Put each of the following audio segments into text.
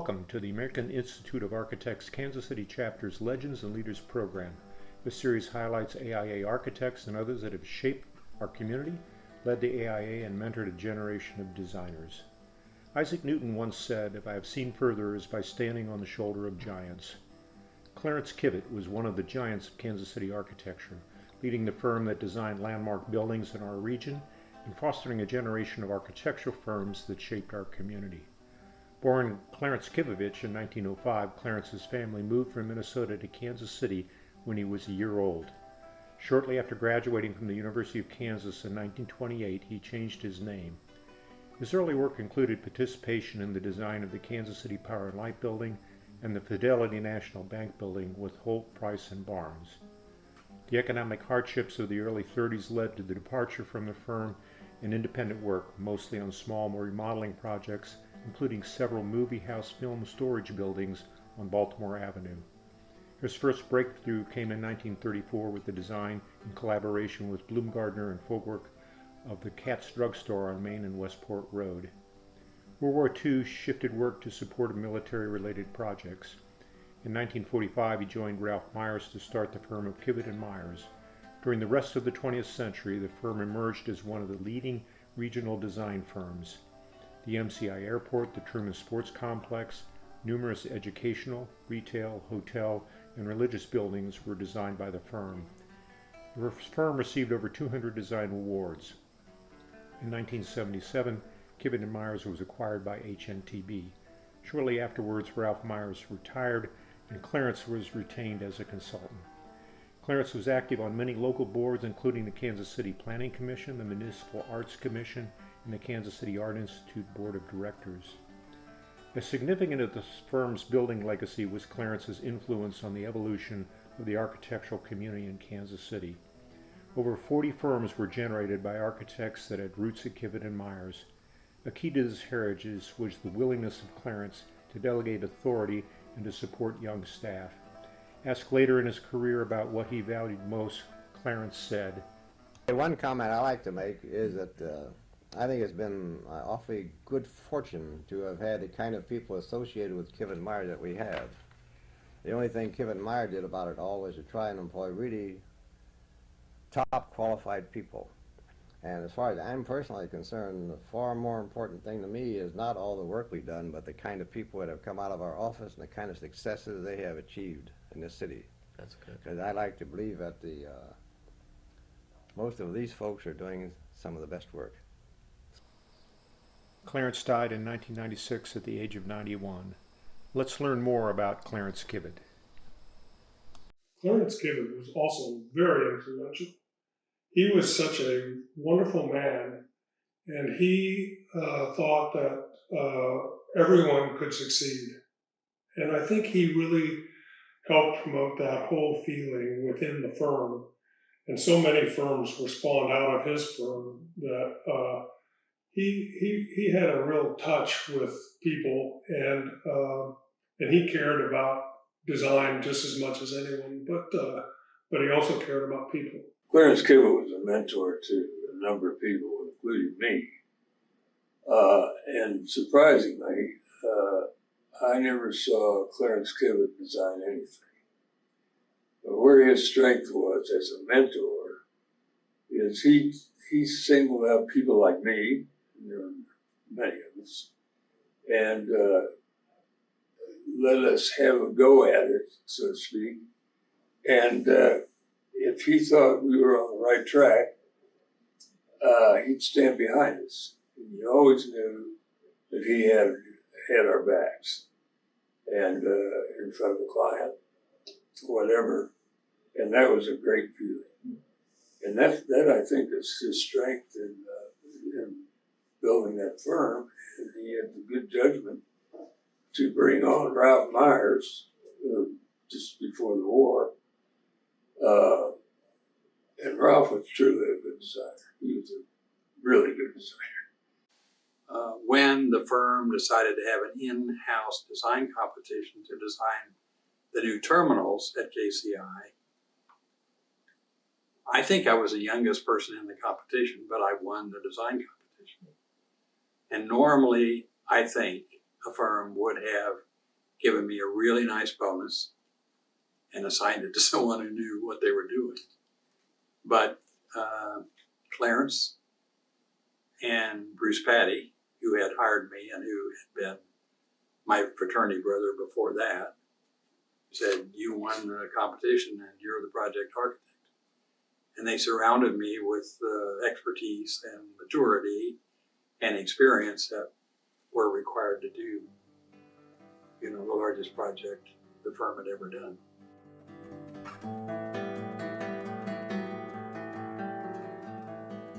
Welcome to the American Institute of Architects Kansas City Chapter's Legends and Leaders program. This series highlights AIA architects and others that have shaped our community, led the AIA, and mentored a generation of designers. Isaac Newton once said, "If I have seen further, it is by standing on the shoulder of giants." Clarence Kivett was one of the giants of Kansas City architecture, leading the firm that designed landmark buildings in our region and fostering a generation of architectural firms that shaped our community. Born Clarence Kivett in 1905, Clarence's family moved from Minnesota to Kansas City when he was a year old. Shortly after graduating from the University of Kansas in 1928, he changed his name. His early work included participation in the design of the Kansas City Power and Light Building and the Fidelity National Bank Building with Holt, Price, and Barnes. The economic hardships of the early 30s led to the departure from the firm and independent work, mostly on small remodeling projects, including several movie house film storage buildings on Baltimore Avenue. His first breakthrough came in 1934 with the design in collaboration with Bloomgardner and Fogwork of the Katz Drugstore on Main and Westport Road. World War II shifted work to support military-related projects. In 1945, he joined Ralph Myers to start the firm of Kivett and Myers. During the rest of the 20th century, the firm emerged as one of the leading regional design firms. The MCI Airport, the Truman Sports Complex, numerous educational, retail, hotel, and religious buildings were designed by the firm. The firm received over 200 design awards. In 1977, Kivett and Myers was acquired by HNTB. Shortly afterwards, Ralph Myers retired and Clarence was retained as a consultant. Clarence was active on many local boards, including the Kansas City Planning Commission, the Municipal Arts Commission, and the Kansas City Art Institute Board of Directors. As significant as the firm's building legacy was Clarence's influence on the evolution of the architectural community in Kansas City. Over 40 firms were generated by architects that had roots at Kivett and Myers. A key to this heritage was the willingness of Clarence to delegate authority and to support young staff. Asked later in his career about what he valued most, Clarence said, "One comment I like to make is that I think it's been awfully good fortune to have had the kind of people associated with Kivett and Myers that we have. The only thing Kivett and Myers did about it all was to try and employ really top qualified people. And as far as I'm personally concerned, the far more important thing to me is not all the work we've done, but the kind of people that have come out of our office and the kind of successes they have achieved in this city. That's good. Because I like to believe that most of these folks are doing some of the best work. Clarence died in 1996 at the age of 91. Let's learn more about Clarence Kivett. Clarence Kivett was also very influential. He was such a wonderful man, and he thought that everyone could succeed. And I think he really helped promote that whole feeling within the firm. And so many firms were spawned out of his firm that he had a real touch with people, and he cared about design just as much as anyone, but he also cared about people. Clarence Kivett was a mentor to a number of people, including me. And surprisingly, I never saw Clarence Kivett design anything. But where his strength was as a mentor is he singled out people like me, and there are many of us, and let us have a go at it, so to speak. And if he thought we were on the right track, he'd stand behind us. And you always knew that he had our backs, and in front of the client, whatever. And that was a great feeling. And that I think is his strength in building that firm. And he had the good judgment to bring on Ralph Myers just before the war. And Ralph was truly a good designer. He was a really good designer. When the firm decided to have an in-house design competition to design the new terminals at JCI, I think I was the youngest person in the competition, but I won the design competition. And normally, I think a firm would have given me a really nice bonus and assigned it to someone who knew what they were doing. But Clarence and Bruce Patty, who had hired me and who had been my fraternity brother before that, said, "You won the competition and you're the project architect." And they surrounded me with expertise and maturity and experience that were required to do, the largest project the firm had ever done.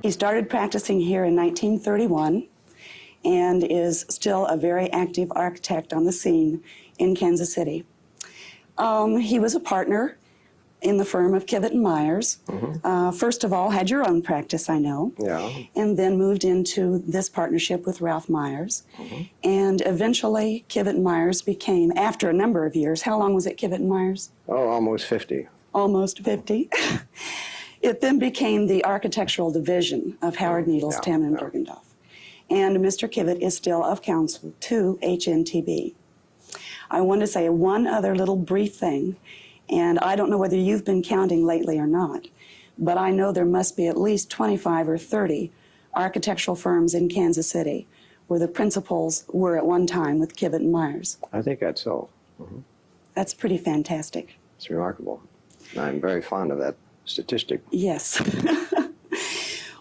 He started practicing here in 1931 and is still a very active architect on the scene in Kansas City. He was a partner in the firm of Kivett and Myers. First of all, had your own practice, I know. Yeah. And then moved into this partnership with Ralph Myers. And eventually, Kivett and Myers became, after a number of years, how long was it Kivett and Myers? Oh, almost 50. Almost 50. It then became the architectural division of Howard Needles, Tam and Bergendorf. And Mr. Kivett is still of counsel to HNTB. I want to say one other little brief thing, and I don't know whether you've been counting lately or not, but I know there must be at least 25 or 30 architectural firms in Kansas City where the principals were at one time with Kivett and Myers. I think that's so. That's pretty fantastic. It's remarkable. I'm very fond of that statistic. Yes.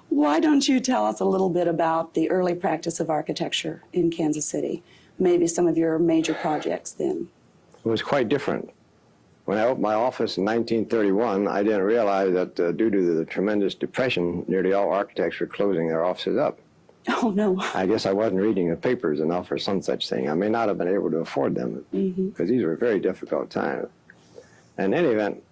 Why don't you tell us a little bit about the early practice of architecture in Kansas City? Maybe some of your major projects then. It was quite different. When I opened my office in 1931, I didn't realize that due to the tremendous depression, nearly all architects were closing their offices up. Oh, no. I guess I wasn't reading the papers enough or some such thing. I may not have been able to afford them because these were very difficult times. In any event,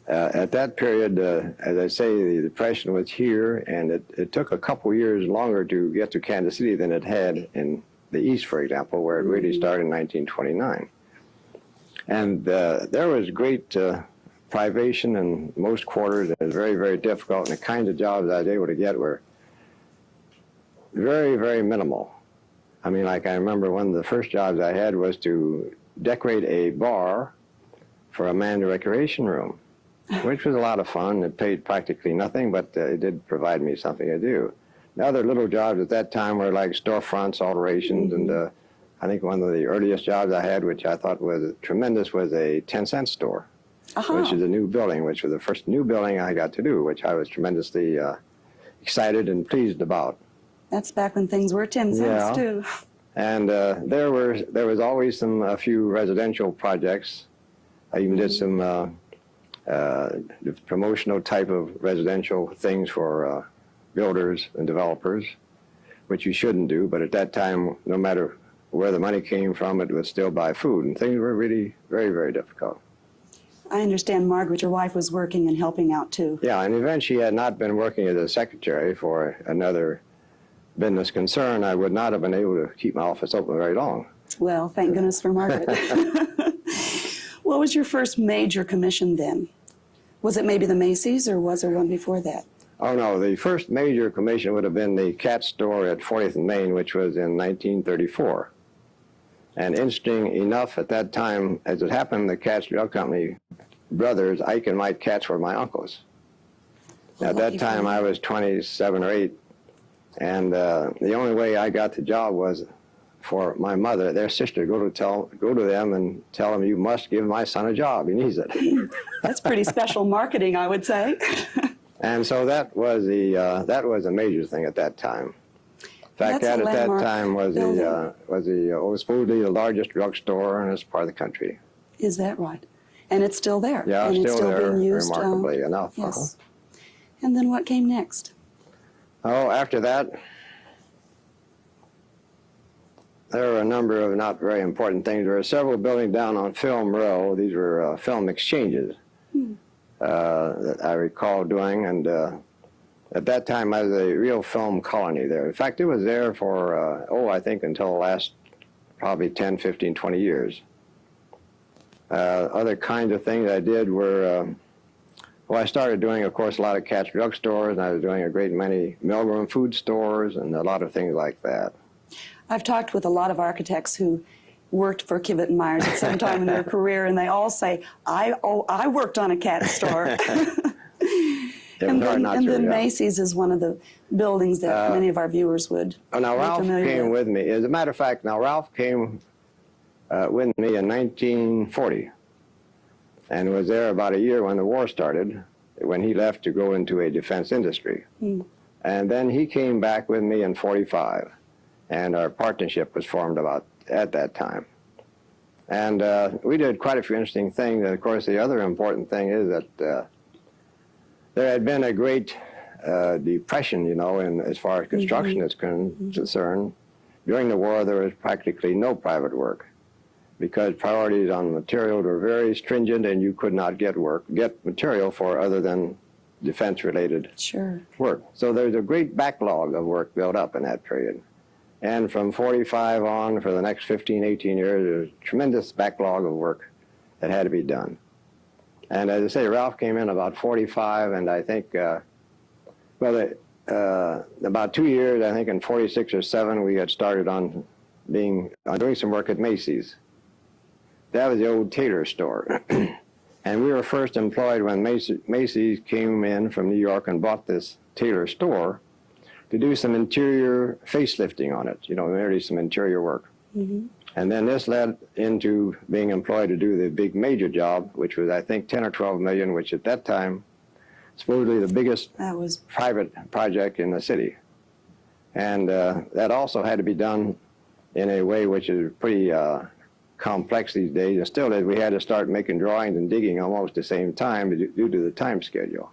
at that period, as I say, the depression was here, and it took a couple years longer to get to Kansas City than it had in the East, for example, where it really started in 1929. And there was great privation in most quarters. It was very, very difficult, and the kinds of jobs I was able to get were very, very minimal. I mean, like I remember one of the first jobs I had was to decorate a bar for a manned recreation room, which was a lot of fun. It paid practically nothing, but it did provide me something to do. The other little jobs at that time were like storefronts, alterations, and I think one of the earliest jobs I had, which I thought was tremendous, was a 10-cent store, which is a new building, which was the first new building I got to do, which I was tremendously excited and pleased about. That's back when things were 10 cents, too. And there was always a few residential projects. I even did some promotional type of residential things for builders and developers, which you shouldn't do, but at that time, no matter where the money came from, it would still buy food, and things were really very, very difficult. I understand Margaret, your wife, was working and helping out, too. Yeah, in the event she had not been working as a secretary for another business concern, I would not have been able to keep my office open very long. Well, thank goodness for Margaret. What was your first major commission then? Was it maybe the Macy's, or was there one before that? Oh, no, the first major commission would have been the cat store at 40th and Main, which was in 1934. And interesting enough, at that time, as it happened, the Katz Drug Company brothers, Ike and Mike Katz, were my uncles. Now, at that time, I was 27 or 8, and the only way I got the job was for my mother, their sister, go to them and tell them, "You must give my son a job. He needs it." That's pretty special marketing, I would say. And so that was a major thing at that time. In fact, that at that time was supposedly the largest drugstore in this part of the country. Is that right? And it's still there. Yeah, and still it's still there, being used, remarkably enough. Yes. And then what came next? Oh, after that, there were a number of not very important things. There were several buildings down on Film Row. These were film exchanges that I recall doing, and at that time I was a real film colony there. In fact, it was there for, I think until the last probably 10, 15, 20 years. Other kinds of things I did were, I started doing, of course, a lot of Katz drug stores, and I was doing a great many Milgram food stores and a lot of things like that. I've talked with a lot of architects who worked for Kivett and Myers at some time in their career, and they all say, I worked on a cat store. And then Macy's is one of the buildings that many of our viewers would now be Ralph familiar came with me. As a matter of fact, now Ralph came with me in 1940 and was there about a year when the war started, when he left to go into a defense industry. And then he came back with me in 45, and our partnership was formed about at that time. And we did quite a few interesting things. And of course, the other important thing is that there had been a great depression, you know, as far as construction is concerned. During the war, there was practically no private work because priorities on materials were very stringent, and you could not get material for other than defense-related work. So there's a great backlog of work built up in that period. And from 45 on, for the next 15, 18 years, there's a tremendous backlog of work that had to be done. And as I say, Ralph came in about 45, and I think, about 2 years, I think in 46 or 7, we had started on doing some work at Macy's. That was the old tailor store. And we were first employed when Macy's came in from New York and bought this tailor store to do some interior facelifting on it, you know, merely some interior work. And then this led into being employed to do the big major job, which was, I think, 10 or 12 million, which at that time, supposedly the biggest private project in the city. And that also had to be done in a way which is pretty complex these days. And still, we had to start making drawings and digging almost at the same time due to the time schedule.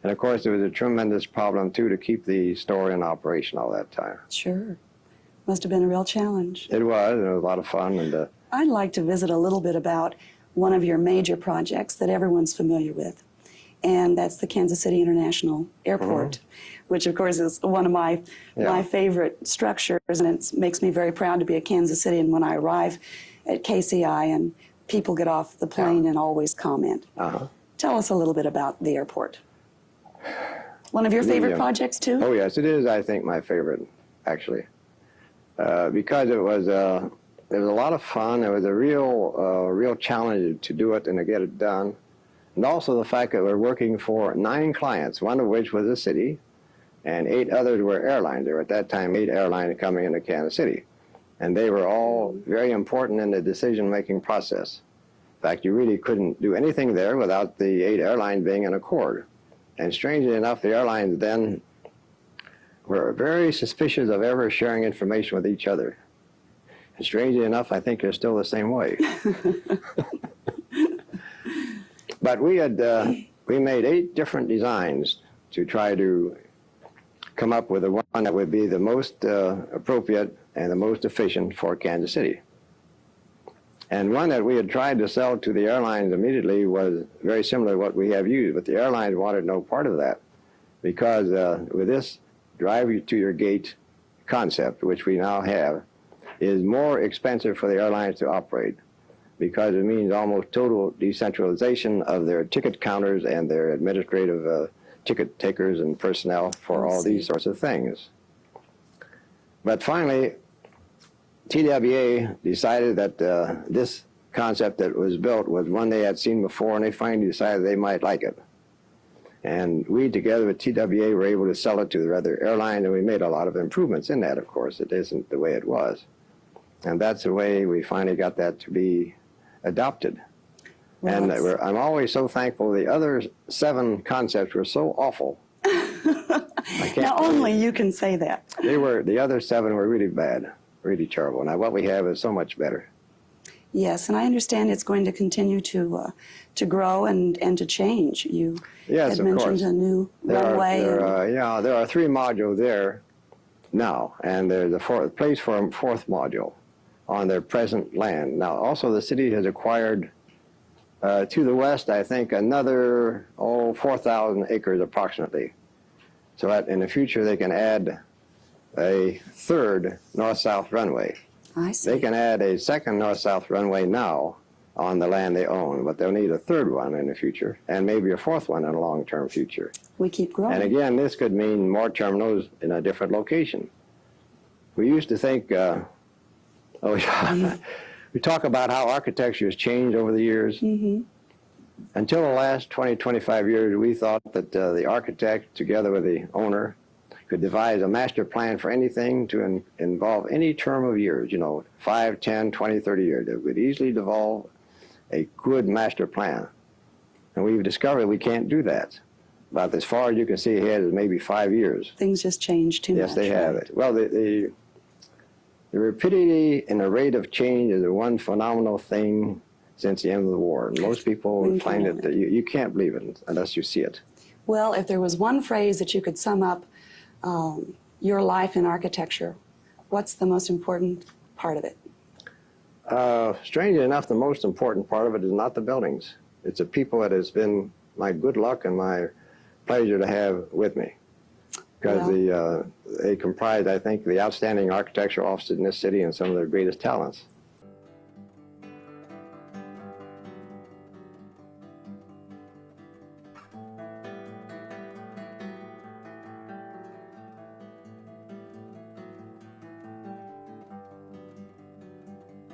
And of course, there was a tremendous problem, too, to keep the store in operation all that time. Sure. Must have been a real challenge. It was a lot of fun. And I'd like to visit a little bit about one of your major projects that everyone's familiar with, and that's the Kansas City International Airport, which of course is one of my favorite structures, and it makes me very proud to be a Kansas Citian when I arrive at KCI and people get off the plane and always comment. Tell us a little bit about the airport. One of your favorite projects too? Oh yes, it is, I think, my favorite, actually. Because there was a lot of fun. It was a real challenge to do it and to get it done. And also the fact that we're working for 9 clients, one of which was the city, and 8 others were airlines. There were at that time 8 airlines coming into Kansas City. And they were all very important in the decision-making process. In fact, you really couldn't do anything there without the 8 airlines being in accord. And strangely enough, the airlines then were very suspicious of ever sharing information with each other. And strangely enough, I think they're still the same way. But we made 8 different designs to try to come up with the one that would be the most appropriate and the most efficient for Kansas City. And one that we had tried to sell to the airlines immediately was very similar to what we have used, but the airlines wanted no part of that because with this drive you to your gate concept, which we now have, is more expensive for the airlines to operate because it means almost total decentralization of their ticket counters and their administrative ticket takers and personnel for all these sorts of things. But finally, TWA decided that this concept that was built was one they had seen before, and they finally decided they might like it. And we, together with TWA, were able to sell it to the other airlines, and we made a lot of improvements in that, of course. It isn't the way it was. And that's the way we finally got that to be adopted. Well, and I'm always so thankful. The other 7 concepts were so awful. Now only you can say that. The other 7 were really bad, really terrible. Now what we have is so much better. Yes, and I understand it's going to continue to grow and to change. You had mentioned a new runway. There are 3 modules there now, and there's a place for a 4th module on their present land. Now, also the city has acquired to the west, I think, another 4,000 acres approximately. So that in the future they can add a 3rd north-south runway. I see. They can add a 2nd north-south runway now on the land they own, but they'll need a 3rd one in the future, and maybe a 4th one in a long-term future. We keep growing. And again, this could mean more terminals in a different location. We used to think, We talk about how architecture has changed over the years. Until the last 20, 25 years, we thought that the architect, together with the owner, could devise a master plan for anything to involve any term of years, 5, 10, 20, 30 years. It would easily devolve a good master plan. And we've discovered we can't do that. But as far as you can see ahead is maybe 5 years. Things just changed too much. Yes, they have right? it. Well, the rapidity and the rate of change is the one phenomenal thing since the end of the war. And most people We can find count it, on it. you can't believe it unless you see it. Well, if there was one phrase that you could sum up your life in architecture, what's the most important part of it? Strangely enough, the most important part of it is not the buildings. It's the people that has been my good luck and my pleasure to have with me. Because they comprise, I think, the outstanding architectural offices in this city and some of their greatest talents.